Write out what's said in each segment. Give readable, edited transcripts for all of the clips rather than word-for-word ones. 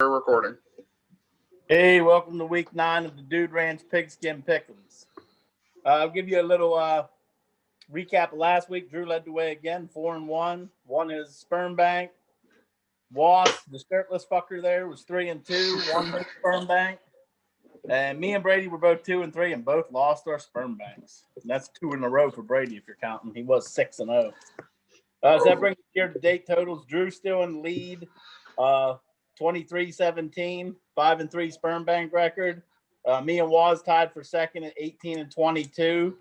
We're recording. Hey, welcome to week 9 of the Dude Ranch Pigskin Pick'ems. I'll give you a little recap of last week. Drew led the way again, 4-1. Won his sperm bank. Was the shirtless fucker there was 3-2. Won his sperm bank. And me and Brady were both 2-3 and both lost our sperm banks. And that's 2 in a row for Brady if you're counting. He was 6-0. So that brings year-to-date totals. Drew still in the lead. 23-17, 5-3 sperm bank record. Me and Waz tied for second at 18-22.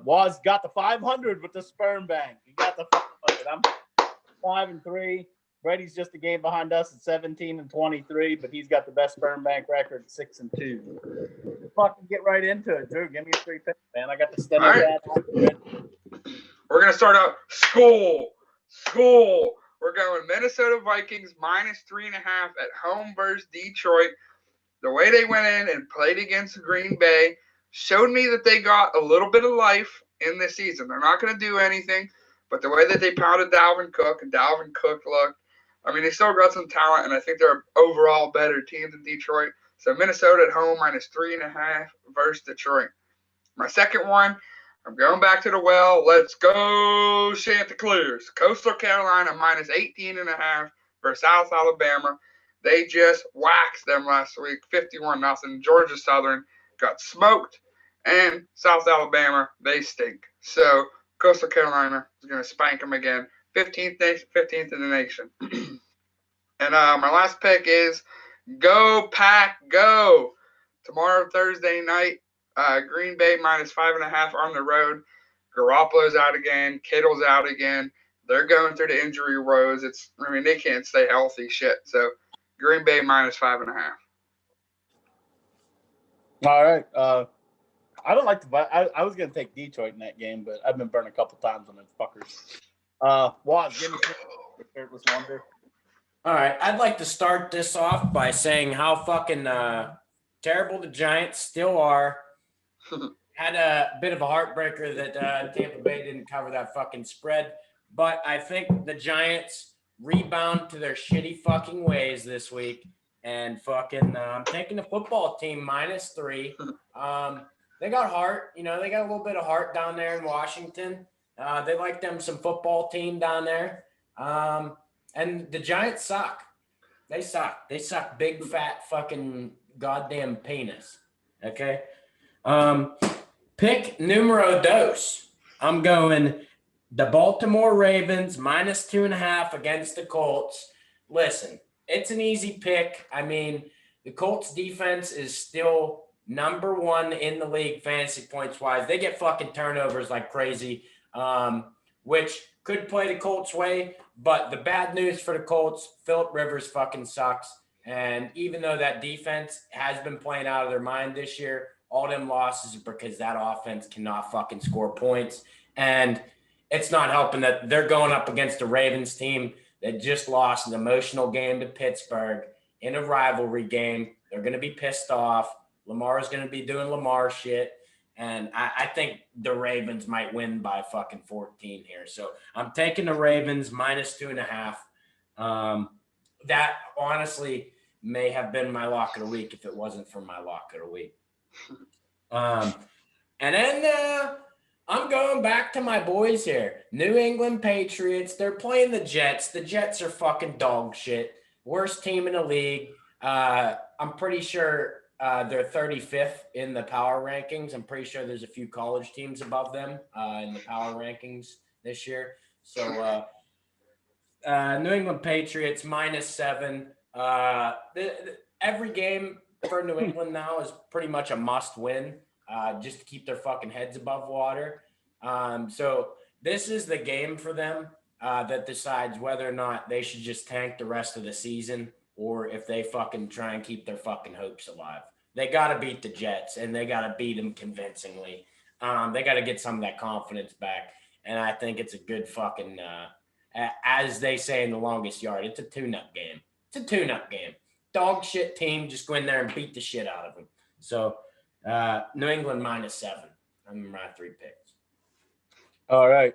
Waz got the 500 with the sperm bank. He got the 500. I'm 5-3. Brady's just a game behind us at 17-23, but he's got the best sperm bank record, 6-2. Fucking get right into it, Drew. Give me a 3 pick, man. I got the steno pad. We're gonna start out school. We're going Minnesota Vikings -3.5 at home versus Detroit. The way they went in and played against Green Bay showed me that they got a little bit of life in this season. They're not going to do anything, but the way that they pounded Dalvin Cook and Dalvin Cook looked, I mean, they still got some talent, and I think they're overall better team than Detroit. So Minnesota at home -3.5 versus Detroit. My second one, I'm going back to the well. Let's go Chanticleers. Coastal Carolina -18.5 versus South Alabama. They just waxed them last week, 51-0. Georgia Southern got smoked, and South Alabama, they stink. So Coastal Carolina is going to spank them again. 15th in the nation. And my last pick is Go Pack Go. Tomorrow, Thursday night, Green Bay -5.5 on the road. Garoppolo's out again. Kittle's out again. They're going through the injury woes. They can't stay healthy. Shit. So Green Bay -5.5. All right. I don't like I was going to take Detroit in that game, but I've been burned a couple times on those fuckers. Waz, give me shirtless wonder. All right. I'd like to start this off by saying how fucking terrible the Giants still are. Had a bit of a heartbreaker that Tampa Bay didn't cover that fucking spread. But I think the Giants rebound to their shitty fucking ways this week. And fucking I'm taking the football team -3. They got heart. They got a little bit of heart down there in Washington. They like them some football team down there. And the Giants suck. They suck. They suck big, fat, fucking goddamn penis. Okay? Pick numero dos. I'm going the Baltimore Ravens -2.5 against the Colts. Listen, it's an easy pick. I mean, the Colts defense is still number 1 in the league fantasy points-wise. They get fucking turnovers like crazy, which could play the Colts' way. But the bad news for the Colts, Phillip Rivers fucking sucks. And even though that defense has been playing out of their mind this year, all them losses are because that offense cannot fucking score points. And it's not helping that they're going up against a Ravens team that just lost an emotional game to Pittsburgh in a rivalry game. They're going to be pissed off. Lamar's going to be doing Lamar shit. And I think the Ravens might win by fucking 14 here. So I'm taking the Ravens -2.5. That honestly may have been my lock of the week if it wasn't for my lock of the week. And then I'm going back to my boys here. New England Patriots. They're playing the Jets. The Jets are fucking dog shit. Worst team in the league. I'm pretty sure they're 35th in the power rankings. I'm pretty sure there's a few college teams above them in the power rankings this year. So New England Patriots -7. Every game for New England now is pretty much a must win just to keep their fucking heads above water. So this is the game for them that decides whether or not they should just tank the rest of the season or if they fucking try and keep their fucking hopes alive. They got to beat the Jets, and they got to beat them convincingly. They got to get some of that confidence back, and I think it's a good fucking, as they say in the longest yard, it's a tune-up game. It's a tune-up game. Dog shit team, just go in there and beat the shit out of them. So New England -7. I'm my 3 picks. All right.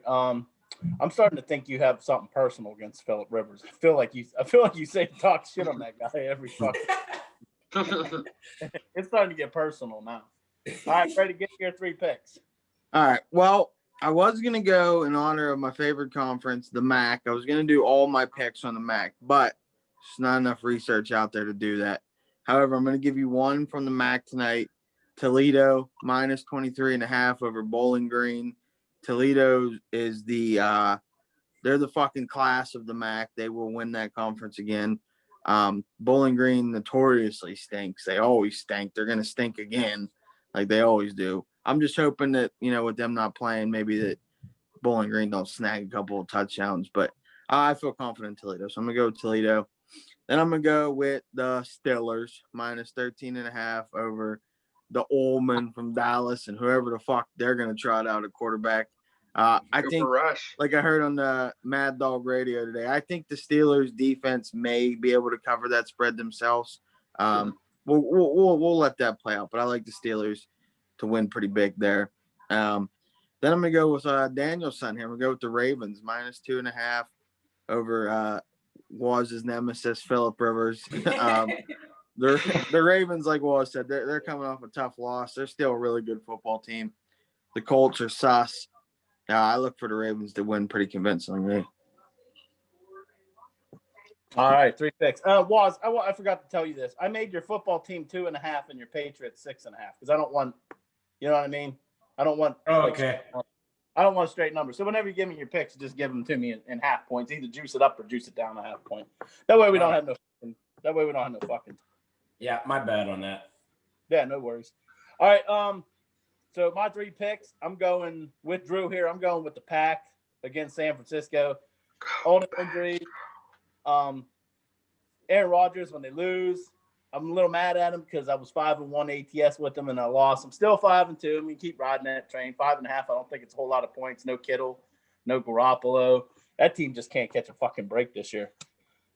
I'm starting to think you have something personal against Phillip Rivers. I feel like you say talk shit on that guy every fucking. It's starting to get personal now. All right, ready to get your 3 picks. All right. Well, I was going to go in honor of my favorite conference, the MAC. I was going to do all my picks on the MAC, but there's not enough research out there to do that. However, I'm going to give you one from the MAC tonight. Toledo minus 23.5 over Bowling Green. Toledo is they're the fucking class of the MAC. They will win that conference again. Bowling Green notoriously stinks. They always stink. They're going to stink again like they always do. I'm just hoping that, with them not playing, maybe that Bowling Green don't snag a couple of touchdowns. But I feel confident in Toledo, so I'm going to go with Toledo. Then I'm going to go with the Steelers minus 13.5 over the Ullman from Dallas and whoever the fuck they're going to trot out a quarterback. I think, Rush. like I heard on the Mad Dog radio today, I think the Steelers defense may be able to cover that spread themselves. We'll let that play out, but I like the Steelers to win pretty big there. Then I'm gonna go with Daniel's son here. I'm gonna go with the Ravens minus 2.5 over Waz's nemesis Phillip Rivers. The Ravens, like Waz said, they're coming off a tough loss. They're still a really good football team. The Colts are sus. I look for the Ravens to win pretty convincingly. All right, 3 picks. Waz, I forgot to tell you this. I made your football team 2.5 and your Patriots 6.5 because I don't want, you know what I mean? I don't want. Okay. I don't want straight numbers. So whenever you give me your picks, just give them to me in half points. Either juice it up or juice it down a half point. That way we don't have no. That way we don't have no fucking. Yeah, my bad on that. Yeah, no worries. All right. So my 3 picks, I'm going with Drew here. I'm going with the Pack against San Francisco. Only injury. Aaron Rodgers, when they lose, I'm a little mad at him because I was 5-1 ATS with them and I lost. I'm still 5-2. I mean, keep riding that train. 5.5. I don't think it's a whole lot of points. No Kittle, no Garoppolo. That team just can't catch a fucking break this year.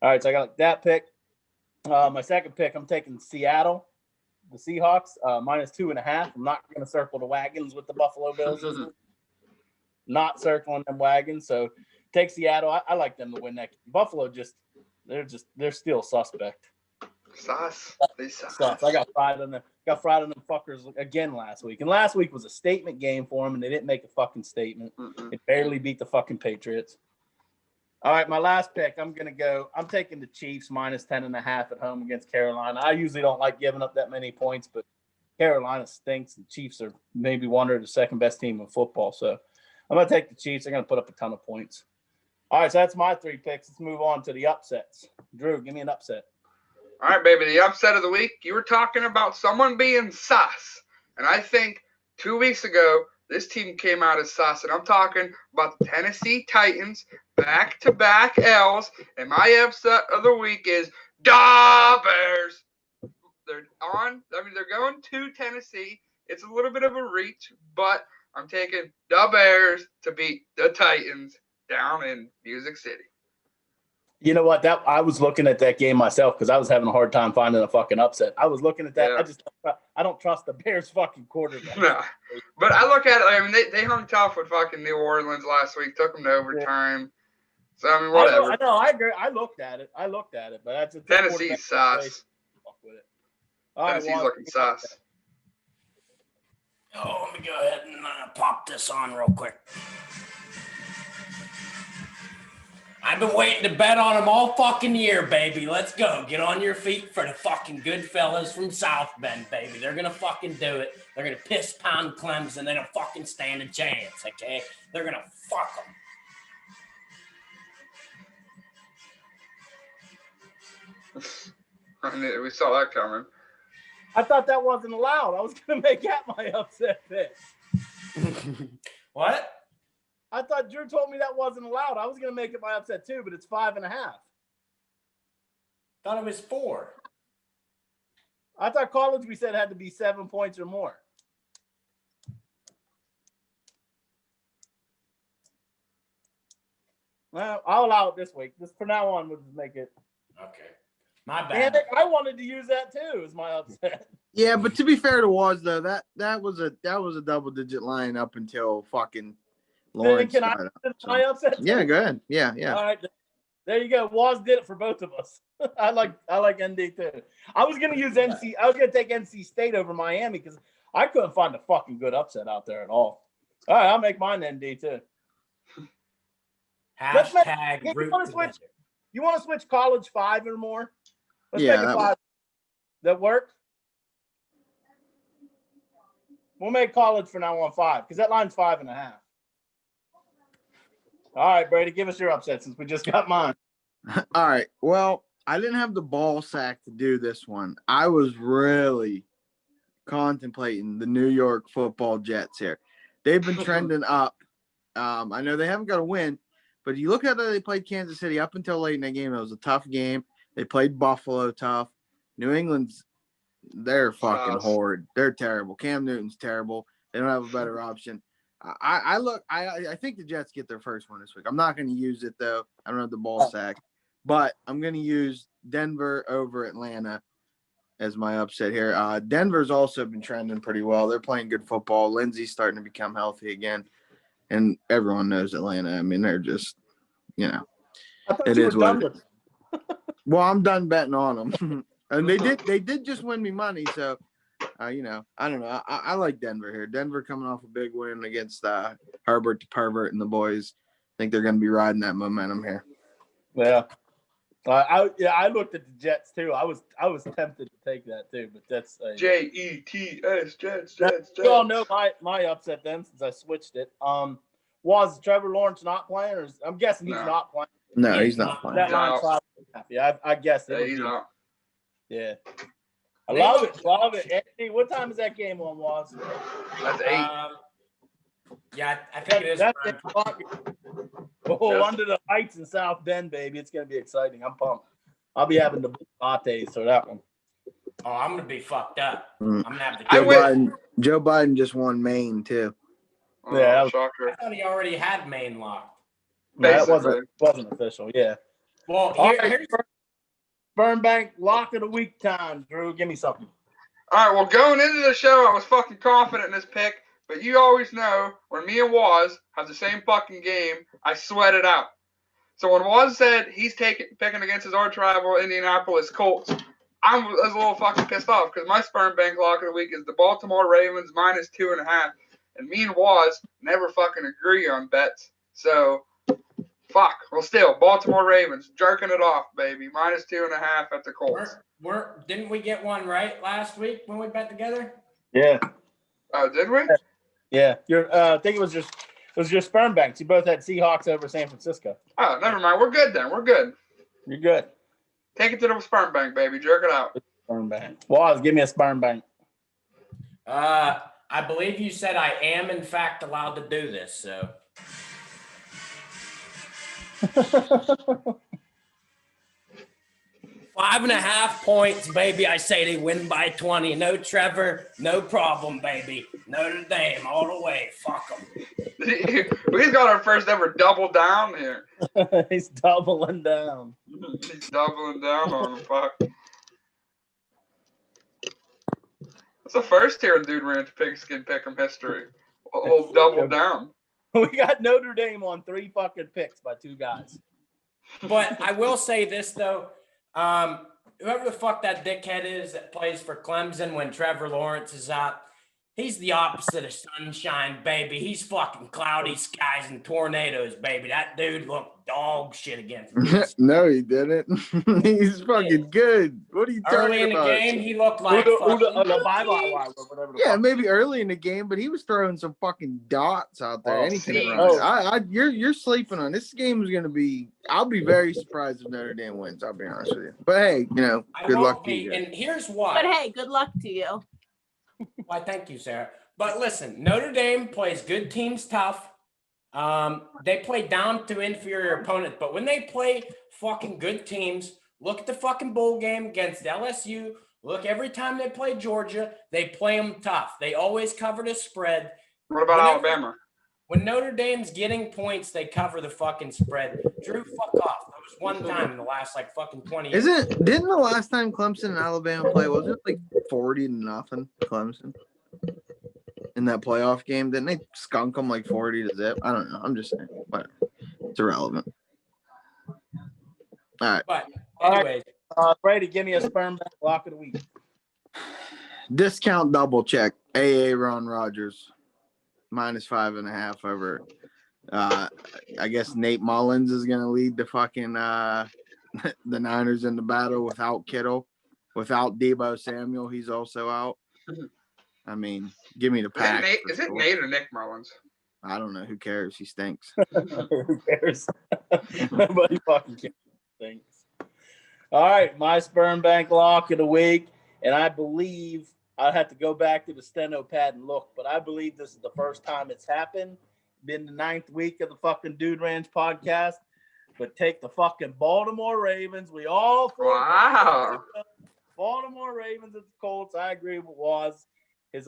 All right, so I got that pick. My second pick, I'm taking Seattle, the Seahawks, minus 2.5. I'm not going to circle the wagons with the Buffalo Bills. Not circling them wagons. So take Seattle. I like them to win that. Buffalo they're still suspect. Sus. They sus. I got fried on them. Fuckers again last week. And last week was a statement game for them, and they didn't make a fucking statement. They barely beat the fucking Patriots. All right, my last pick. I'm taking the Chiefs minus 10.5 at home against Carolina. I usually don't like giving up that many points, but Carolina stinks. The Chiefs are maybe one of the second best team in football. So I'm going to take the Chiefs. They're going to put up a ton of points. All right, so that's my 3 picks. Let's move on to the upsets. Drew, give me an upset. All right, baby. The upset of the week. You were talking about someone being sus. And I think 2 weeks ago, this team came out as sus. And I'm talking about the Tennessee Titans, back-to-back L's. And my upset of the week is Da Bears. They're going to Tennessee. It's a little bit of a reach, but I'm taking the Bears to beat the Titans down in Music City. You know what? I was looking at that game myself because I was having a hard time finding a fucking upset. I was looking at that. Yeah. I don't trust the Bears fucking quarterback. No. But I look at it. I mean, they hung tough with fucking New Orleans last week. Took them to overtime. Yeah. So I mean, whatever. I know. I agree. I looked at it, but that's a Tennessee's sus. Tennessee's looking sus. Oh, let me go ahead and pop this on real quick. I've been waiting to bet on them all fucking year, baby. Let's go. Get on your feet for the fucking good fellas from South Bend, baby. They're going to fucking do it. They're going to piss pound Clemson. They don't fucking stand a chance, okay? They're going to fuck them. We saw that coming. I thought that wasn't allowed. I was going to make that my upset pick. What? I thought Drew told me that wasn't allowed. I was going to make it my upset too, but it's 5.5. Thought it was 4. I thought college we said had to be 7 points or more. Well, I'll allow it this week. Just for now on, we'll just make it. Okay. My bad. And I wanted to use that too as my upset. Yeah, but to be fair to Waz though, that was a double-digit line up until fucking Lawrence. Can I got up, so- my upset? Yeah, go ahead. Yeah, yeah. All right. There you go. Waz did it for both of us. I like ND too. I was gonna use NC. I was gonna take NC State over Miami because I couldn't find a fucking good upset out there at all. All right, I'll make mine ND too. Hashtag You root want to together. switch? You want to switch college 5 or more? Let's Yeah, make it that 5. That work? We'll make college for now on 5 because that line's 5.5. All right, Brady, give us your upset since we just got mine. All right. Well, I didn't have the ball sack to do this one. I was really contemplating the New York Football Jets here. They've been trending up. I know they haven't got a win, but you look at how they played Kansas City up until late in that game. It was a tough game. They played Buffalo tough. New England's they're fucking horrid. They're terrible. Cam Newton's terrible. They don't have a better option. I think the Jets get their first one this week. I'm not going to use it though. I don't have the ball sack, but I'm going to use Denver over Atlanta as my upset here. Denver's also been trending pretty well. They're playing good football. Lindsey's starting to become healthy again, and everyone knows Atlanta. I mean, they're just, I thought it you is were what done it with is. Well, I'm done betting on them, and they did just win me money, so. I don't know. I like Denver here. Denver coming off a big win against Herbert to Pervert and the boys. I think they're going to be riding that momentum here. Yeah. I looked at the Jets too. I was tempted to take that too, but that's Jets, Jets. You all know my upset then since I switched it. Was Trevor Lawrence not playing, or I'm guessing he's not playing. No, he's not playing. That line's 5.5. Yeah, I guessed it. Yeah, he's not. Yeah. I love it. Love it. Andy, what time is that game on, Was? That's 8. Yeah, I think it is. That's 8 o'clock. Oh, under the lights in South Bend, baby. It's going to be exciting. I'm pumped. I'll be having the lattes for that one. Oh, I'm going to be fucked up. I'm going to have the Joe Biden just won Maine, too. Yeah, shocker. I thought he already had Maine locked. No, that wasn't official. Yeah. Well, here's Burnbank lock of the week time, Drew. Give me something. All right, well, going into the show, I was fucking confident in this pick, but you always know when me and Waz have the same fucking game, I sweat it out. So when Waz said he's picking against his arch rival Indianapolis Colts, I was a little fucking pissed off because my sperm bank lock of the week is the Baltimore Ravens -2.5, and me and Waz never fucking agree on bets. So fuck. Well, still, Baltimore Ravens jerking it off, baby. -2.5 at the Colts. Didn't we get one right last week when we bet together? Yeah. Oh, did we? Yeah. I think it was your sperm banks. You both had Seahawks over San Francisco. Oh, never mind. We're good then. We're good. You're good. Take it to the sperm bank, baby. Jerk it out. Sperm bank. Waz, give me a sperm bank. I believe you said I am in fact allowed to do this, so. 5.5 points, baby. I say they win by 20. No Trevor, no problem, baby. Notre Dame all the way. Fuck them. We've got our first ever double down here. He's doubling down. He's doubling down on him. Fuck. That's the first here in Dude Ranch Pigskin Pick'em history. We'll double down. We got Notre Dame on 3 fucking picks by 2 guys. But I will say this, though. Whoever the fuck that dickhead is that plays for Clemson when Trevor Lawrence is out, he's the opposite of sunshine, baby. He's fucking cloudy skies and tornadoes, baby. That dude looked dog shit against me. No, he didn't. He's fucking good. What are you talking about? Early in the game, he looked like yeah, maybe early in the game, but he was throwing some fucking dots out there. Anything you're sleeping on this game is gonna be. I'll be very surprised if Notre Dame wins. I'll be honest with you. But hey, good luck to you. And here's why. But hey, good luck to you. Why, thank you, Sarah. But listen, Notre Dame plays good teams tough. They play down to inferior opponents, but when they play fucking good teams, look at the fucking bowl game against LSU. Look, every time they play Georgia, they play them tough. They always cover the spread. What about Alabama? When Notre Dame's getting points, they cover the fucking spread. Drew, fuck off. That was one time in the last fucking 20 years. Didn't the last time Clemson and Alabama play, wasn't it 40-0 Clemson? in that playoff game? Didn't they skunk them like 40-0? I don't know. I'm just saying. Whatever. It's irrelevant. All right. But All right. anyways, Brady, give me a sperm bank lock of the week. Discount double check. AA Ron Rodgers. -5.5 over. I guess Nate Mullins is going to lead the fucking the Niners in the battle without Kittle. Without Deebo Samuel, he's also out. I mean, give me the pack. Is it Nate or Nick Mullins? I don't know. Who cares? He stinks. Who cares? Nobody fucking cares. Thanks. All right, my sperm bank lock of the week, and I believe I'd have to go back to the steno pad and look, but I believe this is the first time it's happened. Been the 9th week of the fucking Dude Ranch podcast, but take the fucking Baltimore Ravens. We all Wow. Baltimore Ravens at the Colts. I agree with Waz. His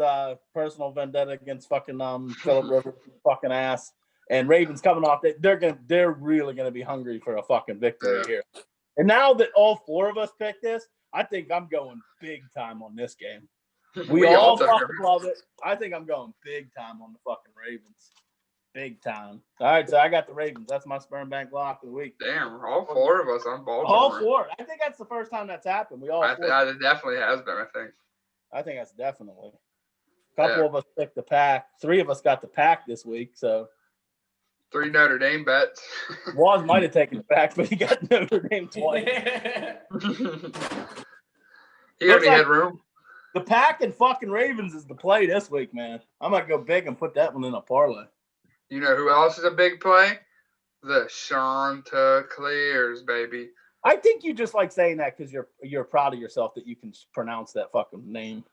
personal vendetta against fucking Phillip Rivers fucking ass. And Ravens coming off that they're really gonna be hungry for a fucking victory here. And now that all 4 of us picked this, I think I'm going big time on this game. We all fucking love it. I think I'm going big time on the fucking Ravens. Big time. All right, so I got the Ravens. That's my sperm bank lock of the week. Damn, all 4 of us on Baltimore. All 4. I think that's the first time that's happened. It definitely has been, I think. I think that's definitely. A couple of us picked the pack. 3 of us got the pack this week, so 3 Notre Dame bets. Waz might have taken the pack, but he got Notre Dame twice. He only had room. The pack and fucking Ravens is the play this week, man. I might go big and put that one in a parlay. You know who else is a big play? The Chanticleers, baby. I think you just like saying that because you're proud of yourself that you can pronounce that fucking name.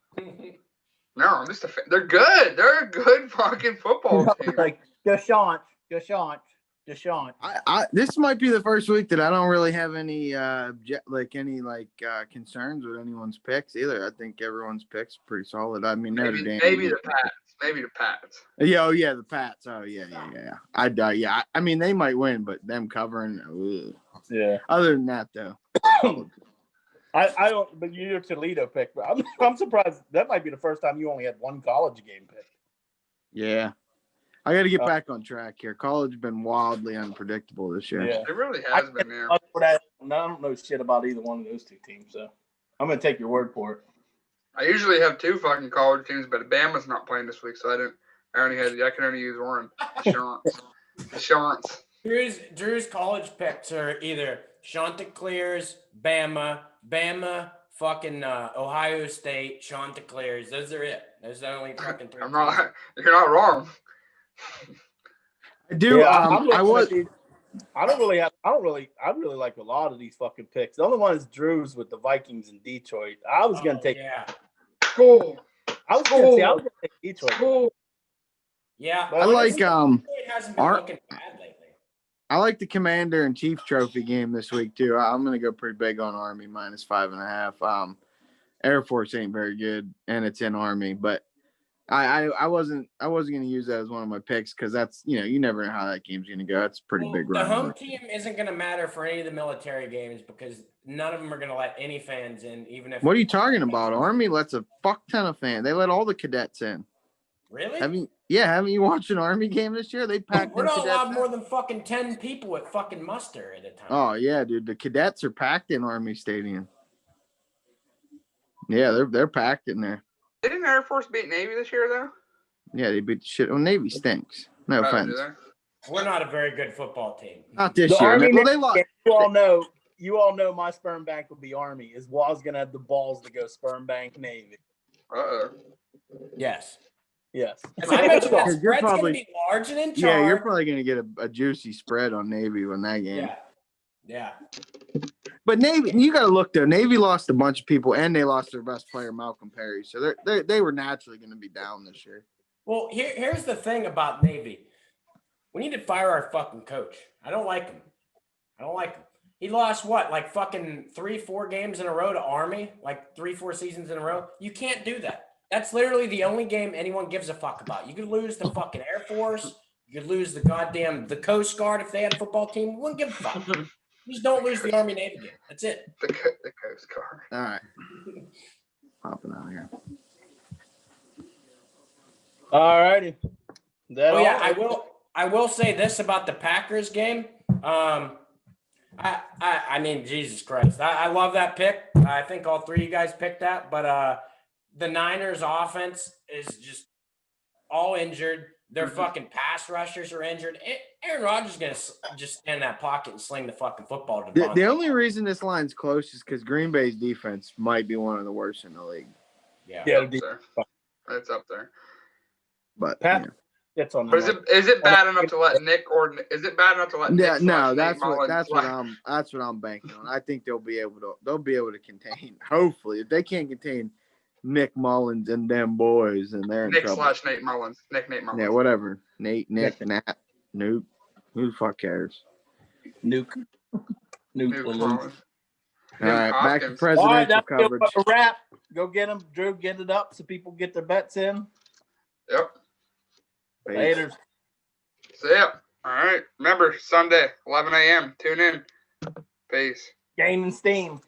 No, I'm just a fan. They're good. They're a good fucking football team. Like Deshaun. This might be the first week that I don't really have any concerns with anyone's picks either. I think everyone's picks are pretty solid. I mean, Notre Dame. Maybe the Pats. Maybe the Pats. Yeah, the Pats. Oh yeah. I mean, they might win, but them covering. Ugh. Yeah. Other than that, though, I don't. But you're Toledo pick. But I'm surprised that might be the first time you only had one college game pick. Yeah. I got to get back on track here. College has been wildly unpredictable this year. Yeah. It really has been. Yeah. I don't know shit about either one of those 2 teams, so I'm gonna take your word for it. I usually have 2 fucking college teams, but Bama's not playing this week, so I can only use one. Assurance. Drew's college picks are either Chanticleers, Bama, fucking Ohio State, Chanticleers. Those are it. Those are the only fucking 3. You're not wrong. I do. Yeah, I really like a lot of these fucking picks. The only one is Drew's with the Vikings in Detroit. I was gonna take. Yeah. Cool. I was gonna take Detroit. Cool. Yeah. I like it hasn't been looking bad lately. I like the Commander and Chief Trophy game this week too. I'm gonna go pretty big on Army -5.5. Air Force ain't very good, and it's in Army, but I wasn't gonna use that as one of my picks because that's you never know how that game's gonna go. That's a pretty big run. The home team isn't gonna matter for any of the military games because none of them are gonna let any fans in, even if. What are you talking about? Army lets a fuck ton of fans. They let all the cadets in. Really? Haven't you watched an Army game this year? They packed. We're not allowed more than fucking 10 people at fucking muster at a time. Oh yeah, dude. The cadets are packed in Army Stadium. Yeah, they're packed in there. Didn't Air Force beat Navy this year though? Yeah, they beat the shit. Well, Navy stinks. No offense. We're not a very good football team. Not this year. Well, they lost. You all know my sperm bank would be Army. Is Waz gonna have the balls to go sperm bank Navy? Yes. Yes. As I mentioned, that spread's going to be large and in charge. Yeah, you're probably going to get a juicy spread on Navy in that game. Yeah. But Navy, you got to look though. Navy lost a bunch of people, and they lost their best player, Malcolm Perry. So they were naturally going to be down this year. Well, here's the thing about Navy. We need to fire our fucking coach. I don't like him. He lost what, like fucking 3-4 games in a row to Army, like 3-4 seasons in a row. You can't do that. That's literally the only game anyone gives a fuck about. You could lose the fucking Air Force. You could lose the Coast Guard if they had a football team. We wouldn't give a fuck. Just don't lose the Army Navy game. That's it. The Coast Guard. All right. Popping out here. All righty. Oh yeah, I will say this about the Packers game. I mean, Jesus Christ, I love that pick. I think all three of you guys picked that, but the Niners offense is just all injured. Their fucking pass rushers are injured. Aaron Rodgers is gonna just stand in that pocket and sling the fucking football to The Devontae. only reason this line's close is because Green Bay's defense might be one of the worst in the league. Yeah. It's up there. But Pat, it's on. But is it bad enough to let Nick yeah, no, Nate that's what Mullins I'm banking on. I think they'll be able to contain. Hopefully, if they can't contain Nick Mullins and them boys, and they're in Nick trouble. / Nate Mullins. Nate Mullins. Yeah, whatever. Nick, Nat, Nuke. Who the fuck cares? Nuke Mullins. All right, back to Hopkins. presidential All right, that's coverage. a wrap. Go get them, Drew. Get it up so people get their bets in. Yep. Peace. Later. See ya. All right. Remember, Sunday, 11 a.m. Tune in. Peace. Game and steam.